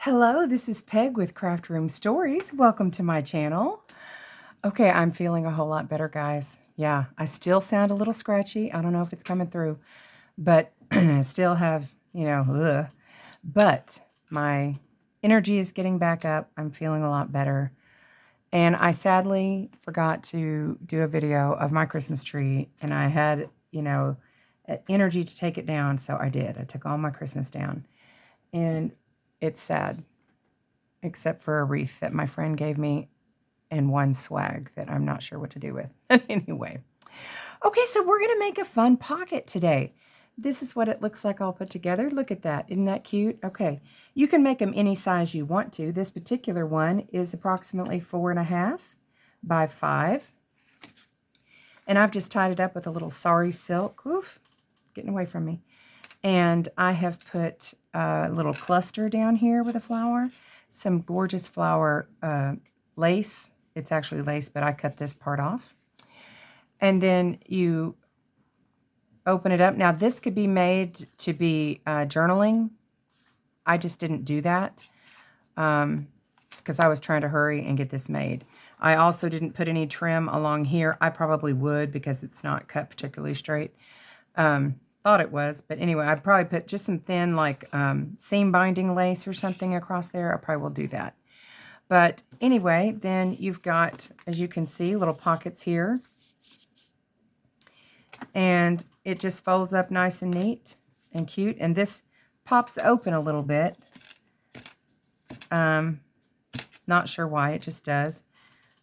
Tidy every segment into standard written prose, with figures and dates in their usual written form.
Hello, this is Peg with Craft Room Stories. Welcome to my channel. Okay, I'm feeling a whole lot better, guys. Yeah, I still sound a little scratchy. I don't know if it's coming through, but I still have, but my energy is getting back up. I'm feeling a lot better. And I sadly forgot to do a video of my Christmas tree, and I had, energy to take it down, so I did. I took all my Christmas down. And it's sad, except for a wreath that my friend gave me and one swag that I'm not sure what to do with. Anyway, okay, so we're going to make a fun pocket today. This is what it looks like all put together. Look at that. Isn't that cute? Okay, you can make them any size you want to. This particular one is approximately 4.5 by 5. And I've just tied it up with a little sari silk. Oof, getting away from me. And I have put a little cluster down here with a flower, some gorgeous flower lace. It's actually lace, but I cut this part off. And then you open it up. Now, this could be made to be journaling. I just didn't do that because I was trying to hurry and get this made. I also didn't put any trim along here. I probably would because it's not cut particularly straight. Thought it was, but anyway, I'd probably put just some thin like seam binding lace or something across there. I probably will do that. But anyway, then you've got, as you can see, little pockets here. And it just folds up nice and neat and cute. And this pops open a little bit. Not sure why, it just does.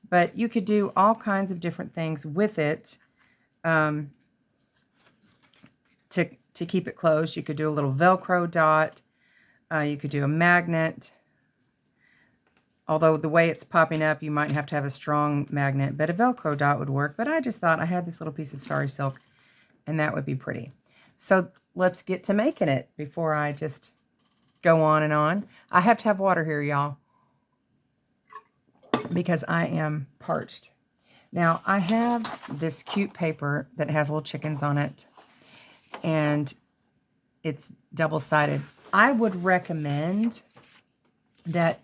But you could do all kinds of different things with it. To keep it closed, you could do a little Velcro dot. You could do a magnet. Although the way it's popping up, you might have to have a strong magnet, but a Velcro dot would work. But I just thought I had this little piece of sari silk, and that would be pretty. So let's get to making it before I just go on and on. I have to have water here, y'all, because I am parched. Now, I have this cute paper that has little chickens on it, and it's double-sided. I would recommend that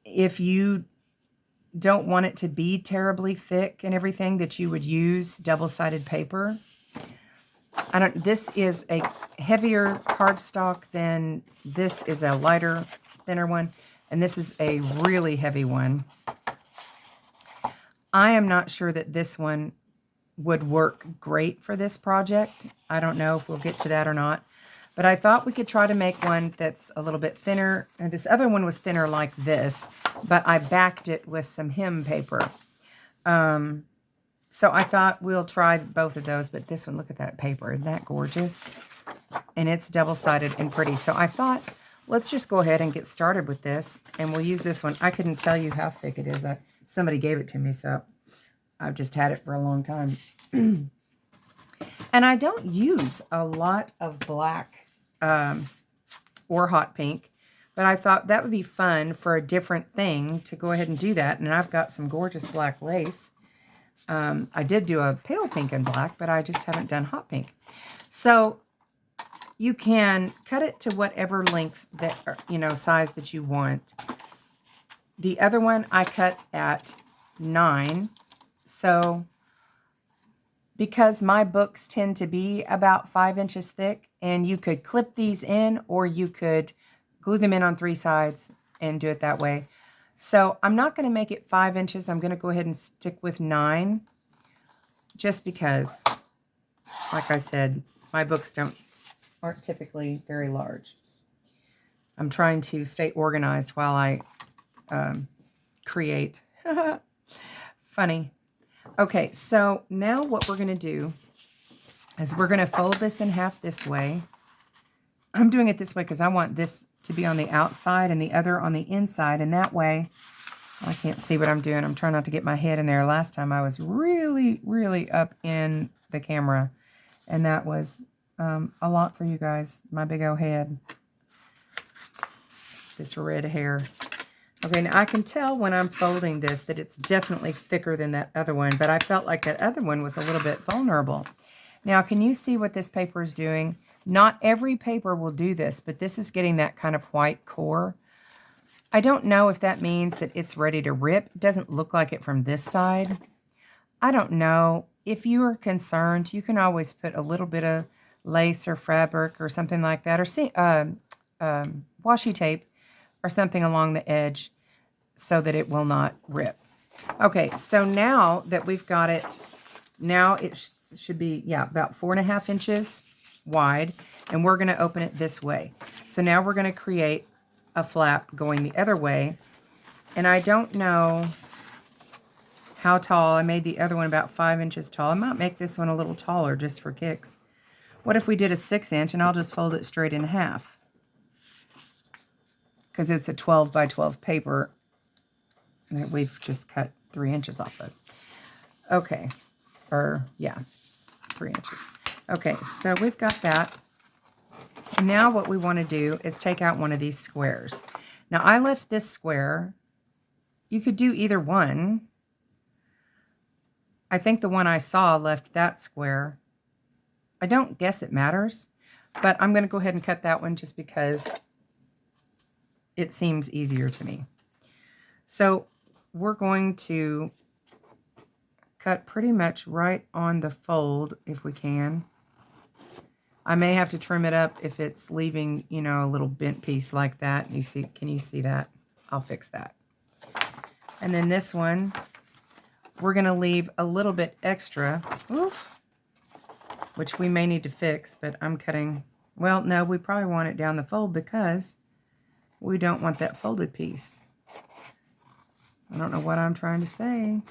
if you don't want it to be terribly thick and everything, that you would use double-sided paper. This is a heavier cardstock than this is a lighter, thinner one, and this is a really heavy one. I am not sure that this one would work great for this project. I don't know if we'll get to that or not. But I thought we could try to make one that's a little bit thinner. And this other one was thinner like this, but I backed it with some hem paper. So I thought we'll try both of those. But this one, look at that paper. Isn't that gorgeous? And it's double-sided and pretty. So I thought, let's just go ahead and get started with this. And we'll use this one. I couldn't tell you how thick it is. Somebody gave it to me, so I've just had it for a long time. And I don't use a lot of black or hot pink, but I thought that would be fun for a different thing to go ahead and do that. And I've got some gorgeous black lace. I did do a pale pink and black, but I just haven't done hot pink. So you can cut it to whatever length that, size that you want. The other one I cut at 9. So because my books tend to be about 5 inches thick, and you could clip these in or you could glue them in on 3 sides and do it that way. So I'm not going to make it 5 inches. I'm going to go ahead and stick with 9 just because, like I said, my books aren't typically very large. I'm trying to stay organized while I create. Funny. Okay, so now what we're going to do is we're going to fold this in half this way. I'm doing it this way because I want this to be on the outside and the other on the inside. And that way, I can't see what I'm doing. I'm trying not to get my head in there. Last time I was really, really up in the camera. And that was a lot for you guys. My big old head. This red hair. Okay, now I can tell when I'm folding this that it's definitely thicker than that other one, but I felt like that other one was a little bit vulnerable. Now, can you see what this paper is doing? Not every paper will do this, but this is getting that kind of white core. I don't know if that means that it's ready to rip. It doesn't look like it from this side. I don't know. If you are concerned, you can always put a little bit of lace or fabric or something like that, or washi tape or something along the edge so that it will not rip. Okay, so now that we've got it, now it should be, yeah, about 4.5 inches wide, and we're going to open it this way. So now we're going to create a flap going the other way, and I don't know how tall. I made the other one about 5 inches tall. I might make this one a little taller just for kicks. What if we did a 6 inch, and I'll just fold it straight in half, because it's a 12 by 12 paper that we've just cut 3 inches off of. Okay, or yeah, 3 inches. Okay, so we've got that. And now what we want to do is take out one of these squares. Now I left this square. You could do either one. I think the one I saw left that square. I don't guess it matters, but I'm going to go ahead and cut that one just because it seems easier to me. So we're going to cut pretty much right on the fold if we can. I may have to trim it up if it's leaving, you know, a little bent piece like that. You see, can you see that? I'll fix that. And then this one, we're going to leave a little bit extra, which we may need to fix, but I'm cutting, well, no, we probably want it down the fold because we don't want that folded piece. I don't know what I'm trying to say.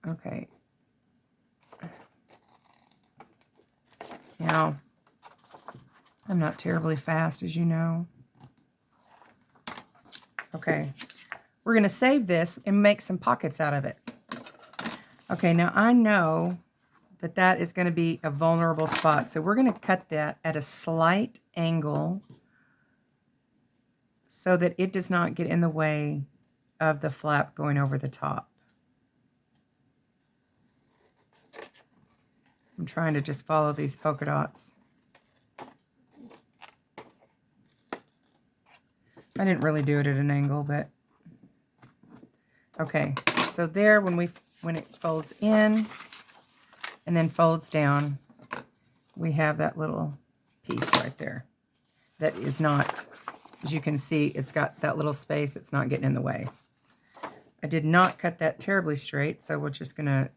Okay. Now, I'm not terribly fast, as you know. Okay. We're going to save this and make some pockets out of it. Okay, now I know that that is going to be a vulnerable spot, so we're going to cut that at a slight angle so that it does not get in the way of the flap going over the top. I'm trying to just follow these polka dots. I didn't really do it at an angle, but okay. So there, when it folds in and then folds down, we have that little piece right there that is not, as you can see, it's got that little space that's not getting in the way. I did not cut that terribly straight, so we're just going to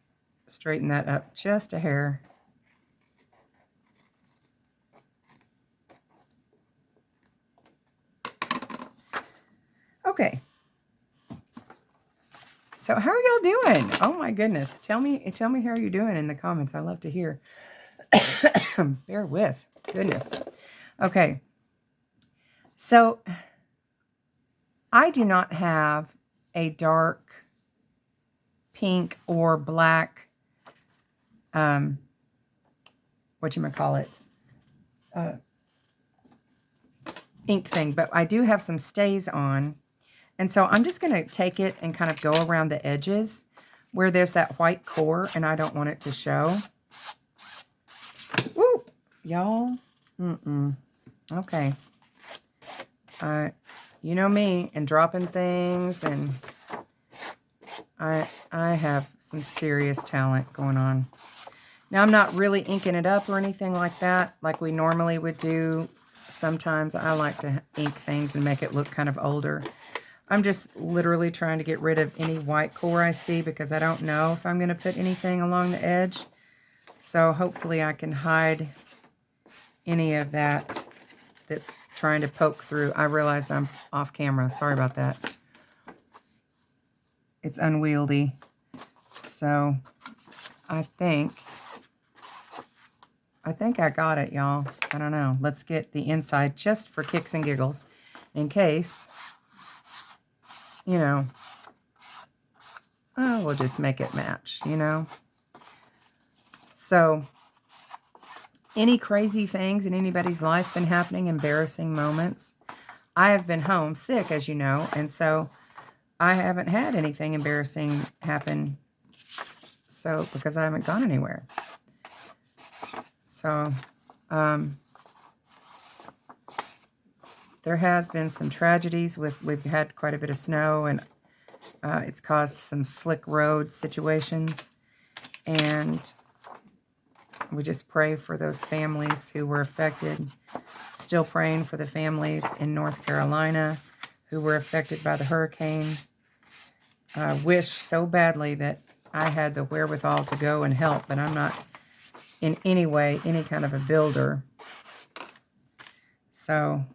straighten that up just a hair. Okay. So how are y'all doing? Oh my goodness. Tell me how you're doing in the comments. I love to hear. Bear with. Goodness. Okay. So I do not have a dark pink or black whatchamacallit, ink thing, but I do have some stays on. And so I'm just going to take it and kind of go around the edges where there's that white core and I don't want it to show. Woo! Y'all. Okay. You know me and dropping things, and I have some serious talent going on. Now, I'm not really inking it up or anything like that, like we normally would do. Sometimes I like to ink things and make it look kind of older. I'm just literally trying to get rid of any white core I see because I don't know if I'm going to put anything along the edge. So hopefully I can hide any of that that's trying to poke through. I realized I'm off camera. Sorry about that. It's unwieldy. So I think I got it, y'all. I don't know. Let's get the inside just for kicks and giggles in case, you know, oh, we'll just make it match, you know. So any crazy things in anybody's life been happening, embarrassing moments? I have been home sick, as you know, and so I haven't had anything embarrassing happen. So, because I haven't gone anywhere. So, there has been some tragedies we've had quite a bit of snow, and it's caused some slick road situations. And we just pray for those families who were affected. Still praying for the families in North Carolina who were affected by the hurricane. I wish so badly that I had the wherewithal to go and help, but I'm not in any way any kind of a builder. So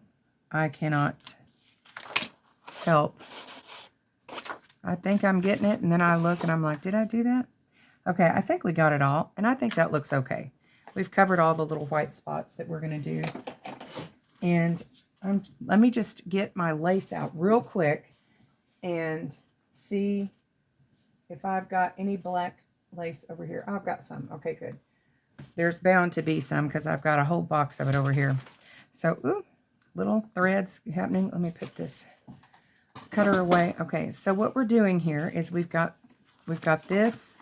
I cannot help. I think I'm getting it, and then I look and I'm like, did I do that? Okay, I think we got it all, and I think that looks okay. We've covered all the little white spots that we're going to do. And let me just get my lace out real quick and see if I've got any black lace over here. Oh, I've got some. Okay, good. There's bound to be some because I've got a whole box of it over here. So, ooh, little threads happening. Let me put this cutter away. Okay, so what we're doing here is we've got this,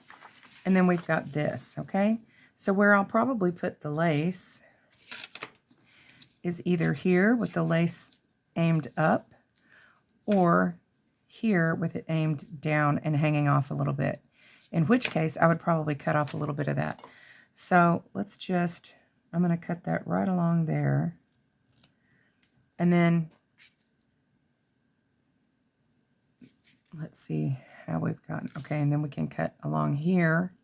and then we've got this, okay? So where I'll probably put the lace is either here with the lace aimed up, or here with it aimed down and hanging off a little bit. In which case, I would probably cut off a little bit of that. So let's just, I'm going to cut that right along there. And then, let's see how we've gotten. Okay, and then we can cut along here.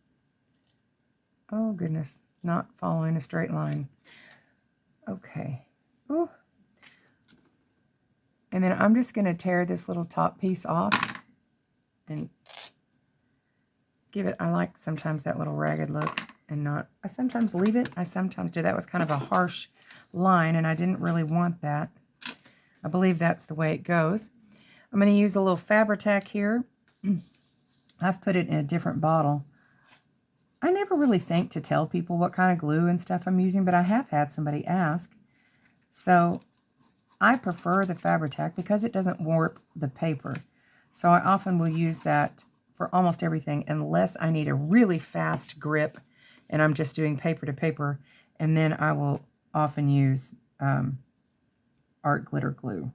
Oh, goodness, not following a straight line. Okay. Ooh. And then I'm just going to tear this little top piece off and give it, I like sometimes that little ragged look, and not, I sometimes leave it, I sometimes do. That was kind of a harsh line, and I didn't really want that. I believe that's the way it goes. I'm going to use a little Fabri-Tac here. I've put it in a different bottle. I never really think to tell people what kind of glue and stuff I'm using, but I have had somebody ask. So I prefer the Fabri-Tac because it doesn't warp the paper. So I often will use that for almost everything unless I need a really fast grip and I'm just doing paper to paper. And then I will often use art glitter glue.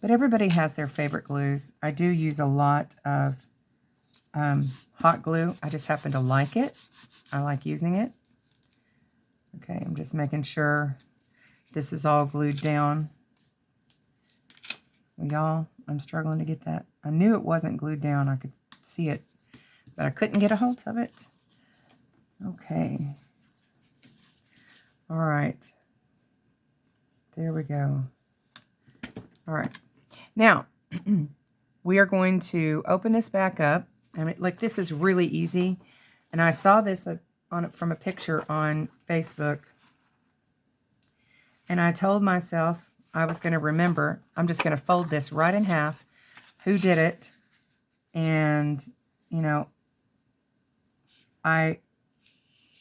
But everybody has their favorite glues. I do use a lot of hot glue. I just happen to like it. I like using it. Okay, I'm just making sure this is all glued down. Y'all, I'm struggling to get that. I knew it wasn't glued down. I could see it, but I couldn't get a hold of it. Okay. All right. There we go. All right. Now, we are going to open this back up. I mean, like, this is really easy. And I saw this from a picture on Facebook. And I told myself I was going to remember, I'm just going to fold this right in half. Who did it? And, you know, I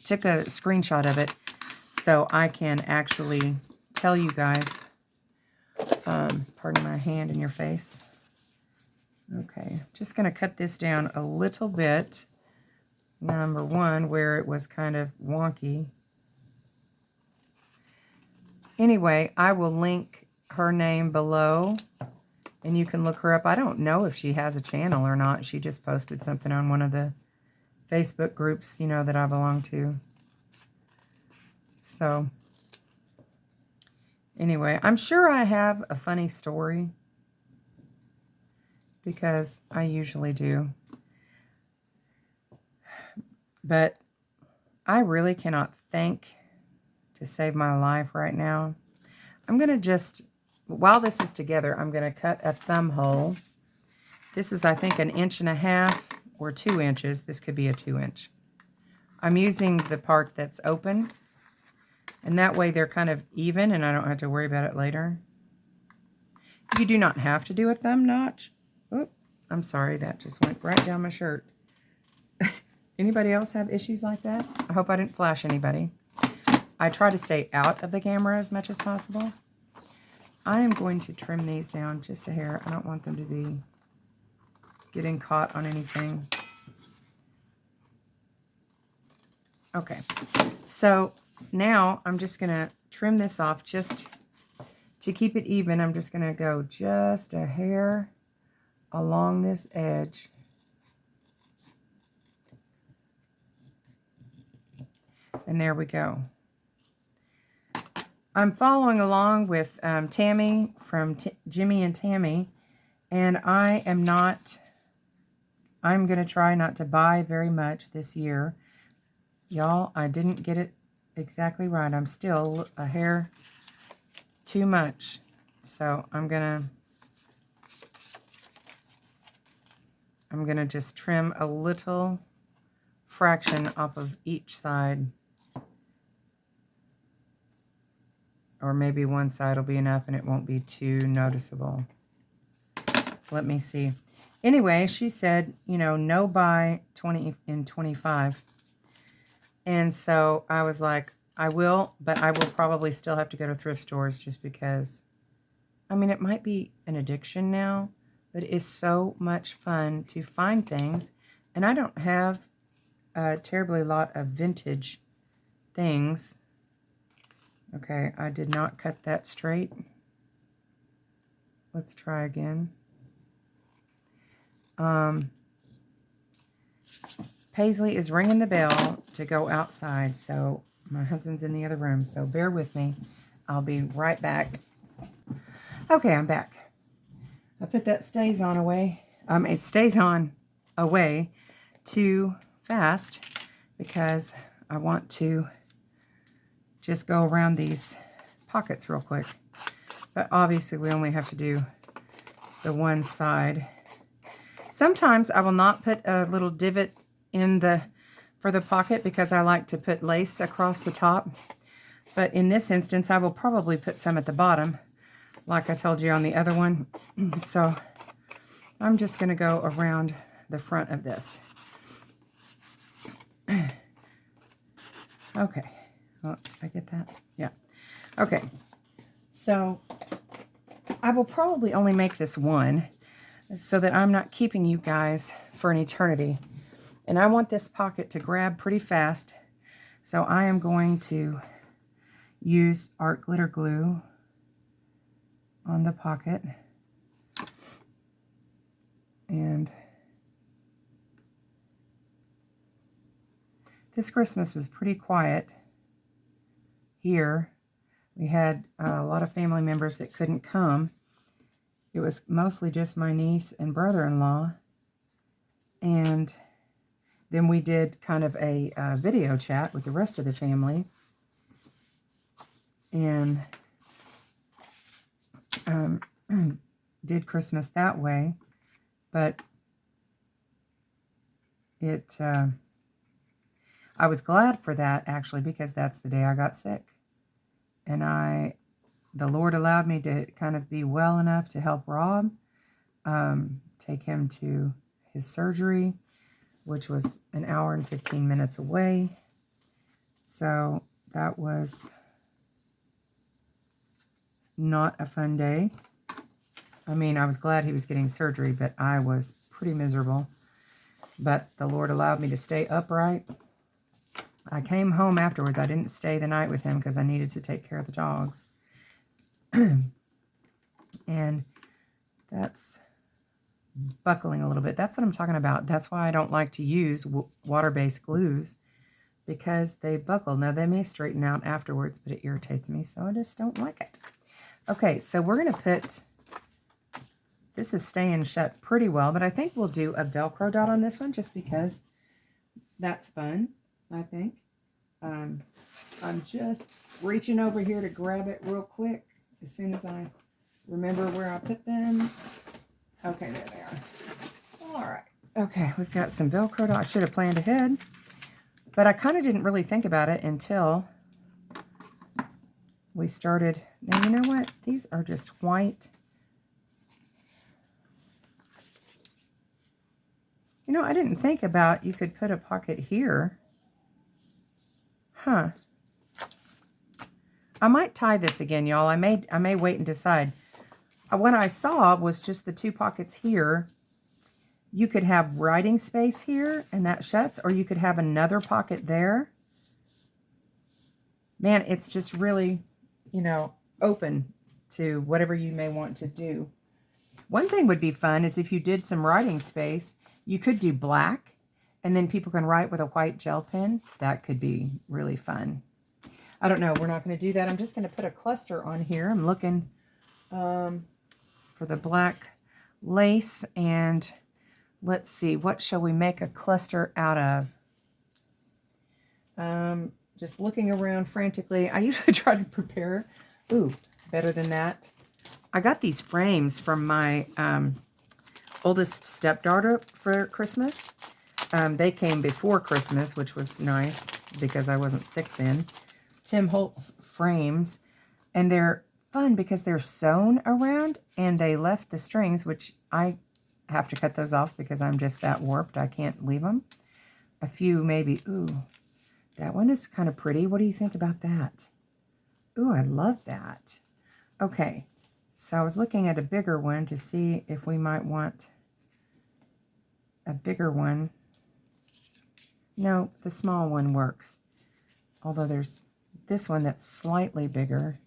took a screenshot of it so I can actually tell you guys. Pardon my hand in your face. Okay, just going to cut this down a little bit. Number one, where it was kind of wonky. Anyway, I will link her name below, and you can look her up. I don't know if she has a channel or not. She just posted something on one of the Facebook groups, you know, that I belong to. So, anyway, I'm sure I have a funny story, because I usually do. But I really cannot think to save my life right now. I'm going to just, while this is together, I'm going to cut a thumb hole. This is, I think, 1.5 inches or 2 inches. This could be a 2-inch. I'm using the part that's open, and that way they're kind of even and I don't have to worry about it later. You do not have to do a thumb notch. Oop, I'm sorry, that just went right down my shirt. Anybody else have issues like that? I hope I didn't flash anybody. I try to stay out of the camera as much as possible. I am going to trim these down just a hair. I don't want them to be getting caught on anything. Okay, so now I'm just going to trim this off just to keep it even, I'm just going to go just a hair along this edge. And there we go. I'm following along with Tammy from Jimmy and Tammy, and I'm going to try not to buy very much this year. Y'all, I didn't get it exactly right. I'm still a hair too much. So I'm gonna just trim a little fraction off of each side. Or maybe one side will be enough and it won't be too noticeable. Let me see. Anyway, she said, you know, no buy 20 in 25. And so I was like, I will, but I will probably still have to go to thrift stores just because, I mean, it might be an addiction now, but it is so much fun to find things. And I don't have a terribly lot of vintage things. Okay, I did not cut that straight. Let's try again. Paisley is ringing the bell to go outside, so my husband's in the other room, so bear with me. I'll be right back. Okay, I'm back. I put that stays on away. It stays on away too fast because I want to just go around these pockets real quick. But obviously we only have to do the one side. Sometimes I will not put a little divot in for the pocket because I like to put lace across the top. But in this instance, I will probably put some at the bottom, like I told you on the other one. So I'm just going to go around the front of this. Okay. Oh, did I get that? Yeah. Okay. So I will probably only make this one so that I'm not keeping you guys for an eternity. And I want this pocket to grab pretty fast. So I am going to use art glitter glue on the pocket. And this Christmas was pretty quiet here. We had a lot of family members that couldn't come. It was mostly just my niece and brother-in-law. And then we did kind of a video chat with the rest of the family. And did Christmas that way. But I was glad for that, actually, because that's the day I got sick. And the Lord allowed me to kind of be well enough to help Rob take him to his surgery, which was an hour and 15 minutes away. So that was not a fun day. I mean, I was glad he was getting surgery, but I was pretty miserable. But the Lord allowed me to stay upright. I came home afterwards. I didn't stay the night with him because I needed to take care of the dogs. And that's buckling a little bit. That's what I'm talking about. That's why I don't like to use water-based glues, because they buckle. Now, they may straighten out afterwards, but it irritates me, so I just don't like it. Okay, so we're going to put, this is staying shut pretty well, but I think we'll do a Velcro dot on this one just because that's fun, I think. I'm just reaching over here to grab it real quick as soon as I remember where I put them. Okay, there they are. All right. Okay, we've got some Velcro dots. I should have planned ahead, but I kind of didn't really think about it until we started. Now, you know what? These are just white. You know, I didn't think about you could put a pocket here. Huh. I might tie this again, y'all. I may wait and decide. What I saw was just the two pockets here. You could have writing space here, and that shuts, or you could have another pocket there. Man, it's just really, you know, open. to whatever you may want to do. One thing would be fun is if you did some writing space, you could do black, and then people can write with a white gel pen. That could be really fun. I don't know. We're not going to do that. I'm just going to put a cluster on here. I'm looking for the black lace, and let's see, what shall we make a cluster out of? Just looking around frantically. I usually try to prepare. Ooh, better than that. I got these frames from my oldest stepdaughter for Christmas. They came before Christmas, which was nice because I wasn't sick then. Tim Holtz frames, and they're fun because they're sewn around, and they left the strings, which I have to cut those off because I'm just that warped. I can't leave them. A few maybe. Ooh, that one is kind of pretty. What do you think about that? Ooh, I love that. Okay, so I was looking at a bigger one to see if we might want a bigger one. No, the small one works. Although there's this one that's slightly bigger.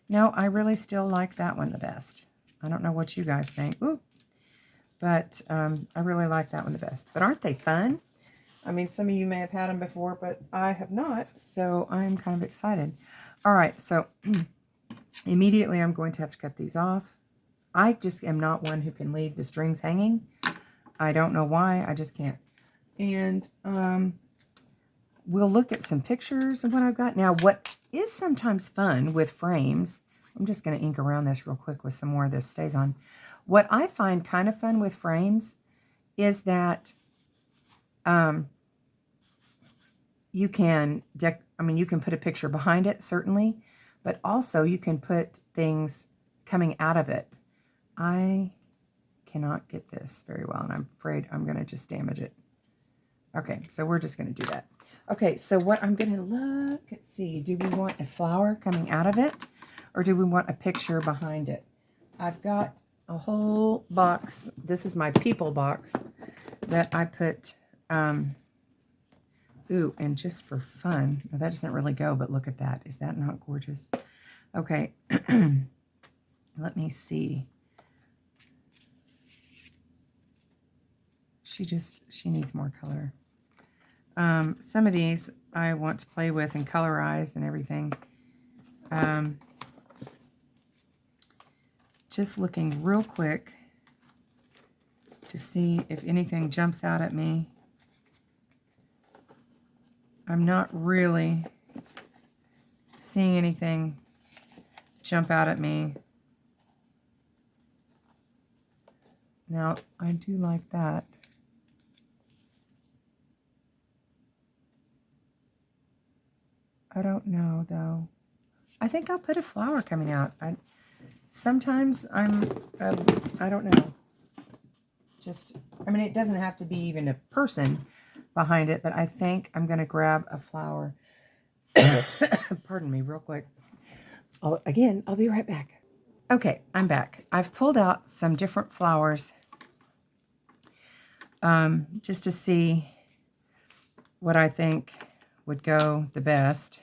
No, I really still like that one the best. I don't know what you guys think. Ooh. But I really like that one the best. But aren't they fun? I mean, some of you may have had them before, but I have not. So I'm kind of excited. All right, so immediately I'm going to have to cut these off. I just am not one who can leave the strings hanging. I don't know why. I just can't. And we'll look at some pictures of what I've got. Now, what is sometimes fun with frames, I'm just going to ink around this real quick with some more of this stays on. What I find kind of fun with frames is that you can, you can put a picture behind it, certainly, but also you can put things coming out of it. I cannot get this very well, and I'm afraid I'm going to just damage it. Okay, so we're just going to do that. Okay, so what I'm going to look, let's see, do we want a flower coming out of it, or do we want a picture behind it? I've got a whole box. This is my people box that I put, ooh, and just for fun, now that doesn't really go, but look at that. Is that not gorgeous? Okay, let me see. She needs more color. Some of these I want to play with and colorize and everything. Just looking real quick to see if anything jumps out at me. I'm not really seeing anything jump out at me. Now, I do like that. I don't know, though. I think I'll put a flower coming out. Sometimes I don't know. It doesn't have to be even a person behind it, but I think I'm going to grab a flower. Pardon me, real quick. I'll be right back. Okay, I'm back. I've pulled out some different flowers just to see what I think would go the best.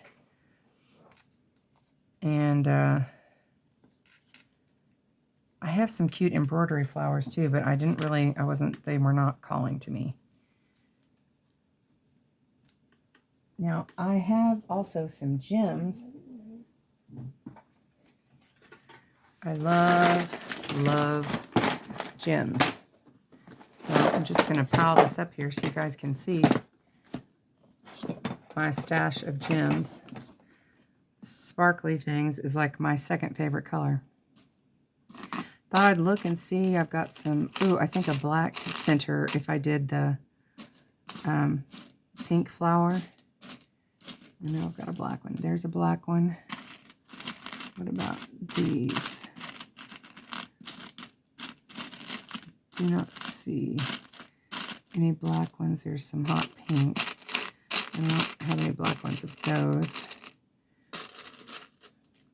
And I have some cute embroidery flowers too, but they were not calling to me. Now, I have also some gems. I love gems. So I'm just going to pile this up here so you guys can see my stash of gems. Sparkly things is like my second favorite color. Thought I'd look and see. I've got some, I think a black center if I did the pink flower. I know I've got a black one. There's a black one. What about these? Do not see any black ones. There's some hot pink. I don't have any black ones of those.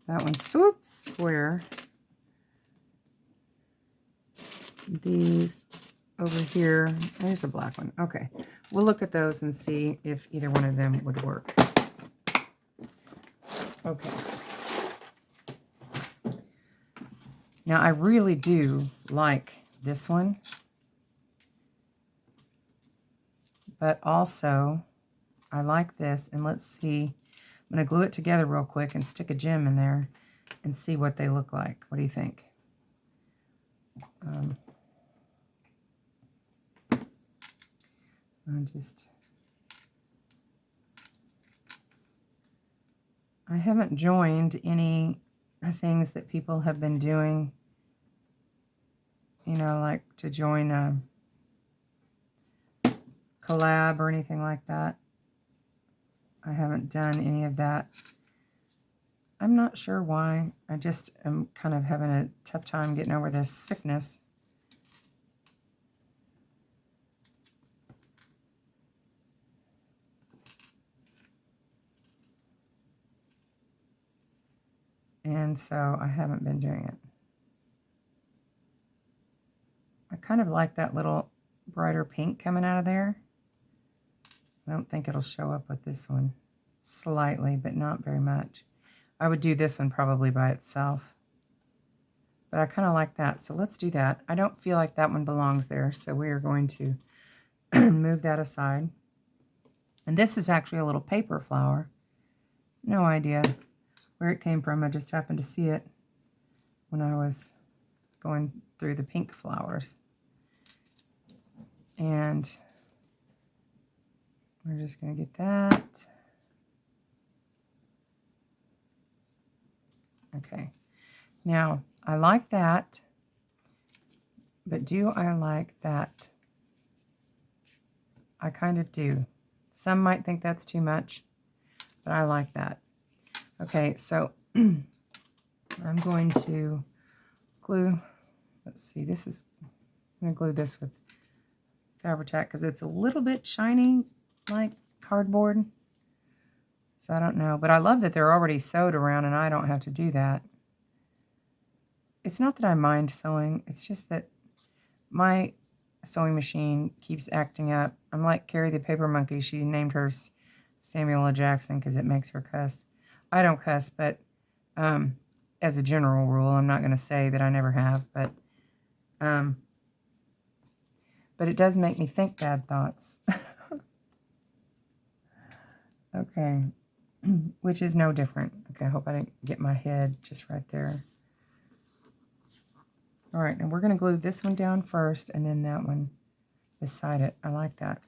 That one's square. These over here, there's a black one. Okay, we'll look at those and see if either one of them would work. Okay. Now, I really do like this one. But also, I like this. And let's see. I'm going to glue it together real quick and stick a gem in there and see what they look like. What do you think? I haven't joined any things that people have been doing, you know, like to join a collab or anything like that. I haven't done any of that. I'm not sure why. I just am kind of having a tough time getting over this sickness. And so I haven't been doing it. I kind of like that little brighter pink coming out of there. I don't think it'll show up with this one. Slightly, but not very much. I would do this one probably by itself. But I kind of like that. So let's do that. I don't feel like that one belongs there. So we are going to move that aside. And this is actually a little paper flower. No idea where it came from. I just happened to see it when I was going through the pink flowers. And we're just going to get that. Okay. Now, I like that, but do I like that? I kind of do. Some might think that's too much, but I like that. Okay, so I'm going to glue, let's see, I'm going to glue this with Fabri-Tac because it's a little bit shiny like cardboard. So I don't know, but I love that they're already sewed around and I don't have to do that. It's not that I mind sewing, it's just that my sewing machine keeps acting up. I'm like Carrie the Paper Monkey. She named hers Samuel L. Jackson because it makes her cuss. I don't cuss, but as a general rule, I'm not going to say that I never have, but it does make me think bad thoughts. Okay, which is no different. Okay, I hope I didn't get my head just right there. All right, and we're going to glue this one down first and then that one beside it. I like that.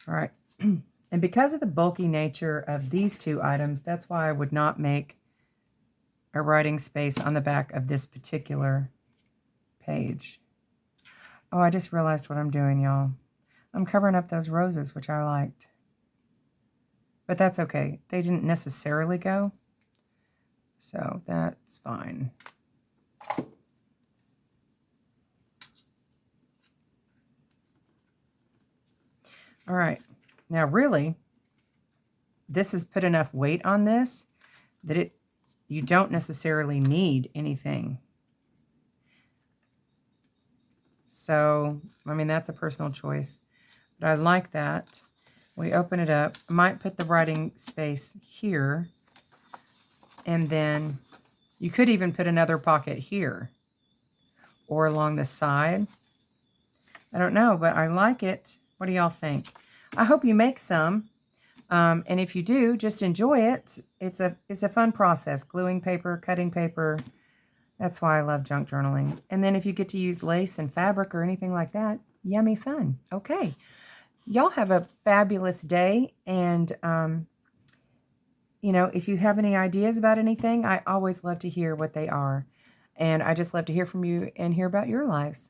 All right, and because of the bulky nature of these two items, that's why I would not make a writing space on the back of this particular page. Oh, I just realized what I'm doing, y'all. I'm covering up those roses, which I liked. But that's okay. They didn't necessarily go, so that's fine. All right. Now, really, this has put enough weight on this that you don't necessarily need anything. So, I mean, that's a personal choice. But I like that. We open it up. I might put the writing space here. And then you could even put another pocket here. Or along the side. I don't know, but I like it. What do y'all think? I hope you make some. And if you do, just enjoy it. It's a fun process. Gluing paper, cutting paper. That's why I love junk journaling. And then if you get to use lace and fabric or anything like that, yummy fun. Okay. Y'all have a fabulous day. And, you know, if you have any ideas about anything, I always love to hear what they are. And I just love to hear from you and hear about your lives.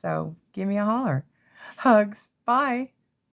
So give me a holler. Hugs. Bye.